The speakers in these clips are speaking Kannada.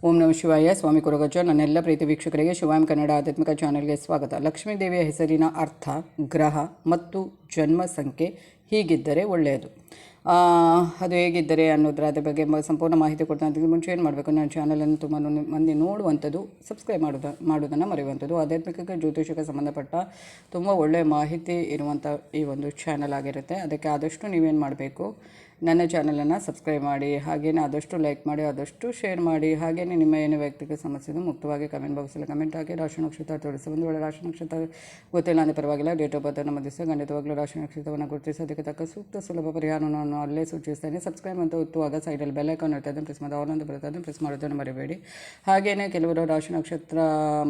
ಓಂ ನಮಃ ಶಿವಾಯ. ಸ್ವಾಮಿ ಕೊರಗಜ್ಜ. ನನ್ನೆಲ್ಲ ಪ್ರೀತಿ ವೀಕ್ಷಕರಿಗೆ ಶಿವಾಯಂ ಕನ್ನಡ ಆಧ್ಯಾತ್ಮಿಕ ಚಾನೆಲ್ಗೆ ಸ್ವಾಗತ. ಲಕ್ಷ್ಮೀ ದೇವಿಯ ಹೆಸರಿನ ಅರ್ಥ, ಗ್ರಹ ಮತ್ತು ಜನ್ಮ ಸಂಖ್ಯೆ ಹೀಗಿದ್ದರೆ ಒಳ್ಳೆಯದು. ಅದು ಹೇಗಿದ್ದರೆ ಅನ್ನೋದ್ರ ಬಗ್ಗೆ ಸಂಪೂರ್ಣ ಮಾಹಿತಿ ಕೊಡ್ತಾ ಅದಕ್ಕೆ ಮುಂಚೆ ಏನು ಮಾಡಬೇಕು, ನನ್ನ ಚಾನಲನ್ನು ತುಂಬ ಮಂದಿ ನೋಡುವಂಥದ್ದು, ಸಬ್ಸ್ಕ್ರೈಬ್ ಮಾಡೋದನ್ನು ಮರೆಯುವಂಥದ್ದು. ಆಧ್ಯಾತ್ಮಿಕ ಜ್ಯೋತಿಷಕ್ಕೆ ಸಂಬಂಧಪಟ್ಟ ತುಂಬ ಒಳ್ಳೆಯ ಮಾಹಿತಿ ಇರುವಂಥ ಈ ಒಂದು ಚಾನಲ್ ಆಗಿರುತ್ತೆ. ಅದಕ್ಕೆ ಆದಷ್ಟು ನೀವೇನು ಮಾಡಬೇಕು, ನನ್ನ ಚಾನಲನ್ನು ಸಬ್ಸ್ಕ್ರೈಬ್ ಮಾಡಿ, ಹಾಗೆಯೇ ಆದಷ್ಟು ಲೈಕ್ ಮಾಡಿ, ಆದಷ್ಟು ಶೇರ್ ಮಾಡಿ. ಹಾಗೆಯೇ ನಿಮ್ಮ ಏನು ವೈಯಕ್ತಿಕ ಸಮಸ್ಯೆದು ಮುಕ್ತವಾಗಿ ಕಮೆಂಟ್ ಬಾಕ್ಸಲ್ಲಿ ಕಮೆಂಟ್ ಹಾಕಿ ರಾಶಿ ನಕ್ಷತ್ರ ತೋರಿಸಿ. ಒಂದು ವೇಳೆ ರಾಶಿ ನಕ್ಷತ್ರ ಗೊತ್ತಿಲ್ಲ ಅಂದರೆ ಪರವಾಗಿಲ್ಲ, ಡೇಟ್ ಆಫ್ ಬರ್ತ್ ನಮ್ಮ ದಿವಸ ಖಂಡಿತವಾಗಲೂ ರಾಶಿ ನಕ್ಷತ್ರವನ್ನು ಗುರುತಿಸಿ ಅದಕ್ಕೆ ತಕ್ಕ ಸೂಕ್ತ ಸುಲಭ ಪರಿಹಾರವನ್ನು ನಾನು ಅಲ್ಲೇ ಸೂಚಿಸ್ತೇನೆ. ಸಬ್ಸ್ಕ್ರೈಬ್ ಅಂತ ಒತ್ತುವಾಗ ಸೈಡಲ್ಲಿ ಬೆಲ್ ಐಕಾನ್ ಇರ್ತದೆ, ಪ್ರೆಸ್ ಮಾಡಿ ಆಲ್ ಅಂತ ಬರ್ತದೆ, ಪ್ರೆಸ್ ಮಾಡೋದನ್ನು ಮರಿಬೇಡಿ. ಹಾಗೆಯೇ ಕೆಲವರು ರಾಶಿ ನಕ್ಷತ್ರ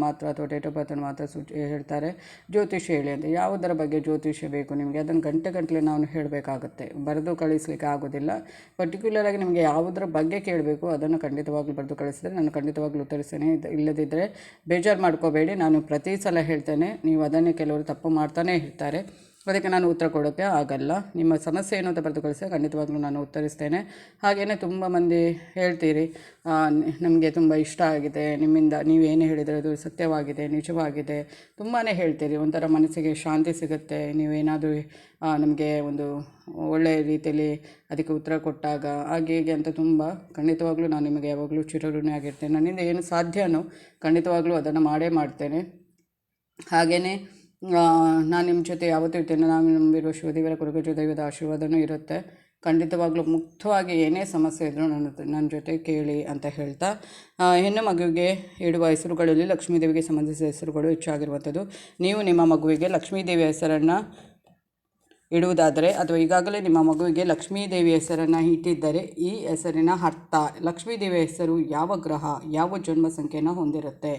ಮಾತ್ರ ಅಥವಾ ಡೇಟ್ ಆಫ್ ಬರ್ತನ್ನು ಮಾತ್ರ ಹೇಳ್ತಾರೆ ಜ್ಯೋತಿಷ್ಯ ಹೇಳಿ ಅಂತ. ಯಾವುದರ ಬಗ್ಗೆ ಜ್ಯೋತಿಷ್ಯ ಬೇಕು ನಿಮಗೆ, ಅದನ್ನು ಗಂಟೆ ನಾನು ಹೇಳಬೇಕಾಗುತ್ತೆ, ಬರೆದು ಕಳಿಸ್ಲಿಕ್ಕೆ ಆಗೋದಿಲ್ಲ. ಪರ್ಟಿಕ್ಯುಲರಾಗಿ ನಿಮಗೆ ಯಾವುದರ ಬಗ್ಗೆ ಕೇಳಬೇಕು ಅದನ್ನು ಖಂಡಿತವಾಗ್ಲೂ ಬರೆದು ಕಳಿಸಿದ್ರೆ ನಾನು ಖಂಡಿತವಾಗ್ಲೂ ಉತ್ತರಿಸ್ತೇನೆ. ಇಲ್ಲದಿದ್ದರೆ ಬೇಜಾರು ಮಾಡ್ಕೋಬೇಡಿ, ನಾನು ಪ್ರತಿ ಸಲ ಹೇಳ್ತೇನೆ, ನೀವು ಅದನ್ನೇ ಕೆಲವರು ತಪ್ಪು ಮಾಡ್ತಾನೇ ಇರ್ತಾರೆ, ಅದಕ್ಕೆ ನಾನು ಉತ್ತರ ಕೊಡೋಕ್ಕೆ ಆಗಲ್ಲ. ನಿಮ್ಮ ಸಮಸ್ಯೆ ಏನು ಅಂತ ಬರೆದು ಕಳಿಸಿ ಖಂಡಿತವಾಗ್ಲೂ ನಾನು ಉತ್ತರಿಸ್ತೇನೆ. ಹಾಗೆಯೇ ತುಂಬ ಮಂದಿ ಹೇಳ್ತೀರಿ, ನಮಗೆ ತುಂಬ ಇಷ್ಟ ಆಗಿದೆ ನಿಮ್ಮಿಂದ, ನೀವೇನು ಹೇಳಿದರೆ ಅದು ಸತ್ಯವಾಗಿದೆ, ನಿಜವಾಗಿದೆ, ತುಂಬಾ ಹೇಳ್ತೀರಿ, ಒಂಥರ ಮನಸ್ಸಿಗೆ ಶಾಂತಿ ಸಿಗುತ್ತೆ ನೀವೇನಾದರೂ ನಮಗೆ ಒಂದು ಒಳ್ಳೆಯ ರೀತಿಯಲ್ಲಿ ಅದಕ್ಕೆ ಉತ್ತರ ಕೊಟ್ಟಾಗ, ಹಾಗೆ ಹೀಗೆ ಅಂತ ತುಂಬ. ಖಂಡಿತವಾಗ್ಲೂ ನಾನು ನಿಮಗೆ ಯಾವಾಗಲೂ ಚಿರಋಣಿ ಆಗಿರ್ತೇನೆ. ನನ್ನಿಂದ ಏನು ಸಾಧ್ಯನೋ ಖಂಡಿತವಾಗ್ಲೂ ಅದನ್ನು ಮಾಡೇ ಮಾಡ್ತೇನೆ. ಹಾಗೆಯೇ ನಾನು ನಿಮ್ಮ ಜೊತೆ ಯಾವತ್ತೂ ಇರ್ತೇನೆ. ನಾನು ನಂಬಿರುವ ಶಿವದೇವರ ಕೊರಗಜ್ಜ ದೈವದ ಆಶೀರ್ವಾದನೂ ಇರುತ್ತೆ. ಖಂಡಿತವಾಗ್ಲೂ ಮುಕ್ತವಾಗಿ ಏನೇ ಸಮಸ್ಯೆ ಇದ್ದರೂ ನನ್ನ ಜೊತೆ ಕೇಳಿ ಅಂತ ಹೇಳ್ತಾ, ಹೆಣ್ಣು ಮಗುವಿಗೆ ಇಡುವ ಹೆಸರುಗಳಲ್ಲಿ ಲಕ್ಷ್ಮೀದೇವಿಗೆ ಸಂಬಂಧಿಸಿದ ಹೆಸರುಗಳು ಹೆಚ್ಚಾಗಿರುವಂಥದ್ದು. ನೀವು ನಿಮ್ಮ ಮಗುವಿಗೆ ಲಕ್ಷ್ಮೀದೇವಿಯ ಹೆಸರನ್ನು ಇಡುವುದಾದರೆ ಅಥವಾ ಈಗಾಗಲೇ ನಿಮ್ಮ ಮಗುವಿಗೆ ಲಕ್ಷ್ಮೀದೇವಿಯ ಹೆಸರನ್ನು ಇಟ್ಟಿದ್ದರೆ ಈ ಹೆಸರಿನ ಅರ್ಥ, ಲಕ್ಷ್ಮೀದೇವಿಯ ಹೆಸರು ಯಾವ ಗ್ರಹ, ಯಾವ ಜನ್ಮ ಸಂಖ್ಯೆಯನ್ನು ಹೊಂದಿರುತ್ತೆ.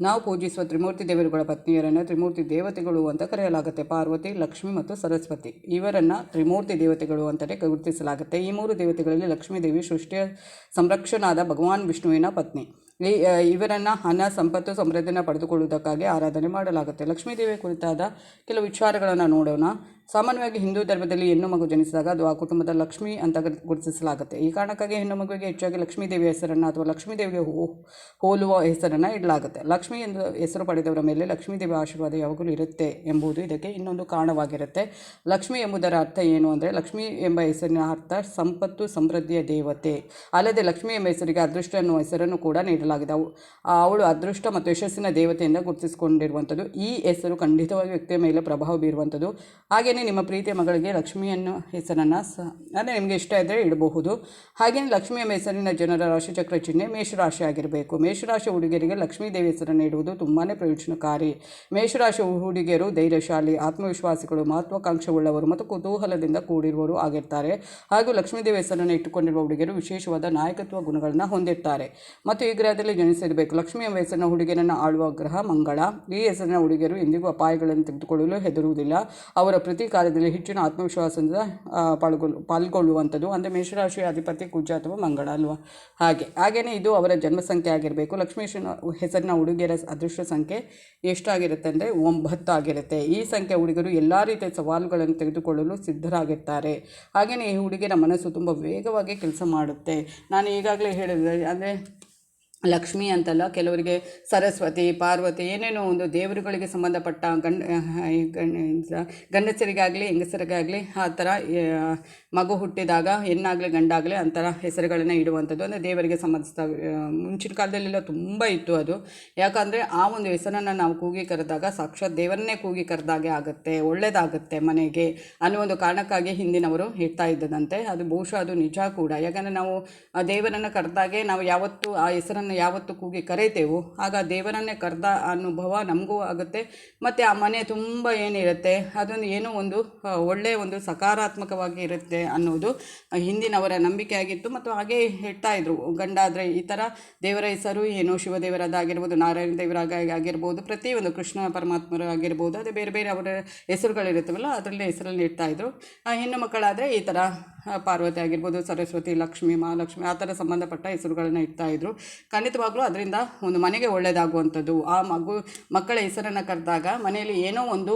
ನಾವು ಪೂಜಿಸುವ ತ್ರಿಮೂರ್ತಿ ದೇವರುಗಳ ಪತ್ನಿಯರನ್ನು ತ್ರಿಮೂರ್ತಿ ದೇವತೆಗಳು ಅಂತ ಕರೆಯಲಾಗುತ್ತೆ. ಪಾರ್ವತಿ, ಲಕ್ಷ್ಮಿ ಮತ್ತು ಸರಸ್ವತಿ, ಇವರನ್ನು ತ್ರಿಮೂರ್ತಿ ದೇವತೆಗಳು ಅಂತಲೇ ಗುರುತಿಸಲಾಗುತ್ತೆ. ಈ ಮೂರು ದೇವತೆಗಳಲ್ಲಿ ಲಕ್ಷ್ಮೀದೇವಿ ಸೃಷ್ಟಿಯ ಸಂರಕ್ಷಣಾದ ಭಗವಾನ್ ವಿಷ್ಣುವಿನ ಪತ್ನಿ. ಇವರನ್ನು ಹಣ, ಸಂಪತ್ತು, ಸಮೃದ್ಧಿನ ಪಡೆದುಕೊಳ್ಳುವುದಕ್ಕಾಗಿ ಆರಾಧನೆ ಮಾಡಲಾಗುತ್ತೆ. ಲಕ್ಷ್ಮೀದೇವಿಯ ಕುರಿತಾದ ಕೆಲವು ವಿಚಾರಗಳನ್ನು ನೋಡೋಣ. ಸಾಮಾನ್ಯವಾಗಿ ಹಿಂದೂ ಧರ್ಮದಲ್ಲಿ ಹೆಣ್ಣು ಮಗು ಜನಿಸಿದಾಗ ಅದು ಆ ಕುಟುಂಬದ ಲಕ್ಷ್ಮಿ ಅಂತ ಗುರುತಿಸಲಾಗುತ್ತೆ. ಈ ಕಾರಣಕ್ಕಾಗಿ ಹೆಣ್ಣು ಮಗುವಿಗೆ ಹೆಚ್ಚಾಗಿ ಲಕ್ಷ್ಮೀದೇವಿಯ ಹೆಸರನ್ನು ಅಥವಾ ಲಕ್ಷ್ಮೀದೇವಿಗೆ ಹೋಲುವ ಹೆಸರನ್ನು ಇಡಲಾಗುತ್ತೆ. ಲಕ್ಷ್ಮಿ ಎಂದು ಹೆಸರು ಪಡೆದವರ ಮೇಲೆ ಲಕ್ಷ್ಮೀದೇವಿಯ ಆಶೀರ್ವಾದ ಯಾವಾಗಲೂ ಇರುತ್ತೆ ಎಂಬುದು ಇದಕ್ಕೆ ಇನ್ನೊಂದು ಕಾರಣವಾಗಿರುತ್ತೆ. ಲಕ್ಷ್ಮಿ ಎಂಬುದರ ಅರ್ಥ ಏನು ಅಂದರೆ, ಲಕ್ಷ್ಮಿ ಎಂಬ ಹೆಸರಿನ ಅರ್ಥ ಸಂಪತ್ತು, ಸಮೃದ್ಧಿಯ ದೇವತೆ. ಅಲ್ಲದೆ ಲಕ್ಷ್ಮಿ ಎಂಬ ಹೆಸರಿಗೆ ಅದೃಷ್ಟ ಎನ್ನುವ ಹೆಸರನ್ನು ಕೂಡ ನೀಡಲಾಗಿದೆ. ಅವಳು ಅದೃಷ್ಟ ಮತ್ತು ಯಶಸ್ಸಿನ ದೇವತೆಯಿಂದ ಗುರುತಿಸಿಕೊಂಡಿರುವಂಥದ್ದು. ಈ ಹೆಸರು ಖಂಡಿತವಾಗಿ ವ್ಯಕ್ತಿಯ ಮೇಲೆ ಪ್ರಭಾವ ಬೀರುವಂಥದ್ದು. ಹಾಗೆಯೇ ನಿಮ್ಮ ಪ್ರೀತಿಯ ಮಗಳಿಗೆ ಲಕ್ಷ್ಮಿಯನ್ನು ಹೆಸರನ್ನು ಅಂದರೆ ನಿಮಗೆ ಇಷ್ಟ ಇದ್ದರೆ ಇಡಬಹುದು. ಹಾಗೆಯೇ ಲಕ್ಷ್ಮಿ ಎಂಬ ಹೆಸರಿನ ಜನರ ರಾಶಿಚಕ್ರ ಚಿಹ್ನೆ ಮೇಷರಾಶಿ ಆಗಿರಬೇಕು. ಮೇಷರಾಶಿ ಹುಡುಗಿಯರಿಗೆ ಲಕ್ಷ್ಮೀದೇವಿ ಹೆಸರನ್ನು ಇಡುವುದು ತುಂಬಾ ಪ್ರಯೋಜನಕಾರಿ. ಮೇಷರಾಶಿ ಹುಡುಗಿಯರು ಧೈರ್ಯಶಾಲಿ, ಆತ್ಮವಿಶ್ವಾಸಿಗಳು, ಮಹತ್ವಾಕಾಂಕ್ಷೆಯುಳ್ಳವರು ಮತ್ತು ಕುತೂಹಲದಿಂದ ಕೂಡಿರುವವರು ಆಗಿರ್ತಾರೆ. ಹಾಗೂ ಲಕ್ಷ್ಮೀದೇವಿ ಹೆಸರನ್ನು ಇಟ್ಟುಕೊಂಡಿರುವ ಹುಡುಗಿಯರು ವಿಶೇಷವಾದ ನಾಯಕತ್ವ ಗುಣಗಳನ್ನು ಹೊಂದಿರ್ತಾರೆ ಮತ್ತು ಈ ಗ್ರಹದಲ್ಲಿ ಜನಿಸಿರಬೇಕು. ಲಕ್ಷ್ಮಿ ಎಂಬ ಹೆಸರಿನ ಹುಡುಗಿಯರನ್ನು ಆಳುವ ಗ್ರಹ ಮಂಗಳ. ಈ ಹೆಸರಿನ ಹುಡುಗಿಯರು ಎಂದಿಗೂ ಅಪಾಯಗಳನ್ನು ತೆಗೆದುಕೊಳ್ಳಲು ಹೆದರುವುದಿಲ್ಲ. ಅವರ ಪ್ರತಿ ಕಾರ್ಯದಲ್ಲಿ ಹೆಚ್ಚಿನ ಆತ್ಮವಿಶ್ವಾಸದಿಂದ ಪಾಲ್ಗೊಳ್ಳುವಂಥದ್ದು. ಅಂದರೆ ಮೇಷರಾಶಿಯ ಅಧಿಪತಿ ಕುಜ ಅಥವಾ ಮಂಗಳ ಅಲ್ವಾ. ಹಾಗೆಯೇ ಇದು ಅವರ ಜನ್ಮ ಸಂಖ್ಯೆ ಆಗಿರಬೇಕು. ಲಕ್ಷ್ಮೀ ಹೆಸರಿನ ಹುಡುಗಿಯರ ಅದೃಷ್ಟ ಸಂಖ್ಯೆ ಎಷ್ಟಾಗಿರುತ್ತೆ ಅಂದರೆ 9 ಆಗಿರುತ್ತೆ. ಈ ಸಂಖ್ಯೆ ಹುಡುಗರು ಎಲ್ಲ ರೀತಿಯ ಸವಾಲುಗಳನ್ನು ತೆಗೆದುಕೊಳ್ಳಲು ಸಿದ್ಧರಾಗಿರ್ತಾರೆ. ಹಾಗೆಯೇ ಈ ಹುಡುಗಿಯರ ಮನಸ್ಸು ತುಂಬ ವೇಗವಾಗಿ ಕೆಲಸ ಮಾಡುತ್ತೆ. ನಾನು ಈಗಾಗಲೇ ಹೇಳಿದೆ, ಅಂದರೆ ಲಕ್ಷ್ಮಿ ಅಂತಲ್ಲ, ಕೆಲವರಿಗೆ ಸರಸ್ವತಿ, ಪಾರ್ವತಿ, ಏನೇನೋ ಒಂದು ದೇವರುಗಳಿಗೆ ಸಂಬಂಧಪಟ್ಟ ಗಂಡಸರಿಗಾಗಲಿ ಹೆಂಗಸರಿಗಾಗಲಿ ಆ ಥರ ಮಗು ಹುಟ್ಟಿದಾಗ ಹೆಣ್ಣಾಗಲಿ ಗಂಡಾಗಲಿ ಅಂಥರ ಹೆಸರುಗಳನ್ನು ಇಡುವಂಥದ್ದು. ಅಂದರೆ ದೇವರಿಗೆ ಸಂಬಂಧಿಸಿದ ಮುಂಚಿನ ಕಾಲದಲ್ಲೆಲ್ಲ ತುಂಬ ಇತ್ತು ಅದು. ಯಾಕಂದರೆ ಆ ಒಂದು ಹೆಸರನ್ನು ನಾವು ಕೂಗಿ ಕರೆದಾಗ ಸಾಕ್ಷಾತ್ ದೇವರನ್ನೇ ಕೂಗಿ ಕರೆದಾಗೆ ಆಗುತ್ತೆ, ಒಳ್ಳೆಯದಾಗುತ್ತೆ ಮನೆಗೆ ಅನ್ನೋ ಒಂದು ಕಾರಣಕ್ಕಾಗಿ ಹಿಂದಿನವರು ಇಡ್ತಾ ಇದ್ದದಂತೆ. ಅದು ಬಹುಶಃ ಅದು ನಿಜ ಕೂಡ. ಯಾಕಂದರೆ ನಾವು ಆ ದೇವರನ್ನು ಕರೆದಾಗೆ ನಾವು ಯಾವತ್ತು ಆ ಹೆಸರನ್ನು ಯಾವತ್ತು ಕೂಗಿ ಕರೀತೇವೋ ಆಗ ದೇವರನ್ನೇ ಕರೆದ ಅನುಭವ ನಮಗೂ ಆಗುತ್ತೆ. ಮತ್ತು ಆ ಮನೆ ತುಂಬ ಏನಿರುತ್ತೆ ಅದೊಂದು ಏನೋ ಒಂದು ಒಳ್ಳೆಯ ಒಂದು ಸಕಾರಾತ್ಮಕವಾಗಿ ಇರುತ್ತೆ ಅನ್ನೋದು ಹಿಂದಿನವರ ನಂಬಿಕೆ ಆಗಿತ್ತು. ಮತ್ತು ಹಾಗೆ ಹೇಳ್ತಾ ಇದ್ರು, ಗಂಡ ಆದರೆ ಈ ಥರ ದೇವರ ಹೆಸರು ಏನೋ ಶಿವದೇವರದ್ದಾಗಿರ್ಬೋದು, ನಾರಾಯಣ ದೇವರಾಗಿರ್ಬೋದು, ಪ್ರತಿಯೊಂದು ಕೃಷ್ಣ ಪರಮಾತ್ಮರು ಆಗಿರ್ಬೋದು, ಅದೇ ಬೇರೆ ಬೇರೆ ಅವರ ಹೆಸರುಗಳಿರುತ್ತವಲ್ಲ ಅದರಲ್ಲೇ ಹೆಸರಲ್ಲಿ ಇಡ್ತಾಯಿದ್ರು. ಹೆಣ್ಣು ಮಕ್ಕಳಾದರೆ ಈ ಥರ ಪಾರ್ವತಿ ಆಗಿರ್ಬೋದು, ಸರಸ್ವತಿ, ಲಕ್ಷ್ಮಿ, ಮಹಾಲಕ್ಷ್ಮಿ ಆ ಥರ ಸಂಬಂಧಪಟ್ಟ ಹೆಸರುಗಳನ್ನು ಇಡ್ತಾಯಿದ್ರು. ಖಂಡಿತವಾಗ್ಲೂ ಅದರಿಂದ ಒಂದು ಮನೆಗೆ ಒಳ್ಳೆಯದಾಗುವಂಥದ್ದು. ಆ ಮಕ್ಕಳ ಹೆಸರನ್ನು ಕರೆದಾಗ ಮನೆಯಲ್ಲಿ ಏನೋ ಒಂದು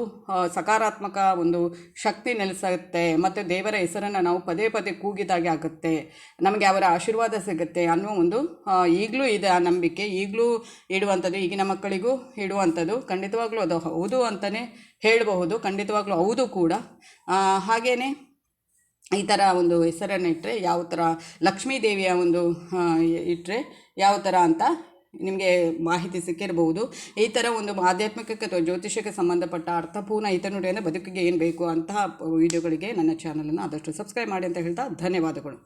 ಸಕಾರಾತ್ಮಕ ಒಂದು ಶಕ್ತಿ ನೆಲೆಸುತ್ತೆ ಮತ್ತು ದೇವರ ಹೆಸರನ್ನು ಹೆಸರನ್ನು ನಾವು ಪದೇ ಪದೇ ಕೂಗಿದಾಗೆ ಆಗುತ್ತೆ, ನಮಗೆ ಅವರ ಆಶೀರ್ವಾದ ಸಿಗುತ್ತೆ ಅನ್ನೋ ಒಂದು ಈಗಲೂ ಇದೆ ಆ ನಂಬಿಕೆ, ಈಗಲೂ ಇಡುವಂಥದ್ದು, ಈಗಿನ ಮಕ್ಕಳಿಗೂ ಇಡುವಂಥದ್ದು. ಖಂಡಿತವಾಗ್ಲೂ ಅದು ಹೌದು ಅಂತಲೇ ಹೇಳಬಹುದು, ಖಂಡಿತವಾಗ್ಲೂ ಹೌದು ಕೂಡ. ಹಾಗೆಯೇ ಈ ಥರ ಒಂದು ಹೆಸರನ್ನು ಇಟ್ಟರೆ ಯಾವ ಥರ, ಲಕ್ಷ್ಮೀ ದೇವಿಯ ಒಂದು ಇಟ್ಟರೆ ಯಾವ ಥರ ಅಂತ ನಿಮಗೆ ಮಾಹಿತಿ ಸಿಕ್ಕಿರಬಹುದು. ಈ ಥರ ಒಂದು ಆಧ್ಯಾತ್ಮಿಕಕ್ಕೆ ಅಥವಾ ಜ್ಯೋತಿಷ್ಯಕ್ಕೆ ಸಂಬಂಧಪಟ್ಟ ಅರ್ಥಪೂರ್ಣ ಹಿತನುಡಿಯನ್ನು ಬದುಕಿಗೆ ಏನು ಬೇಕು ಅಂತಹ ವಿಡಿಯೋಗಳಿಗೆ ನನ್ನ ಚಾನಲನ್ನು ಆದಷ್ಟು ಸಬ್ಸ್ಕ್ರೈಬ್ ಮಾಡಿ ಅಂತ ಹೇಳ್ತಾ ಧನ್ಯವಾದಗಳು.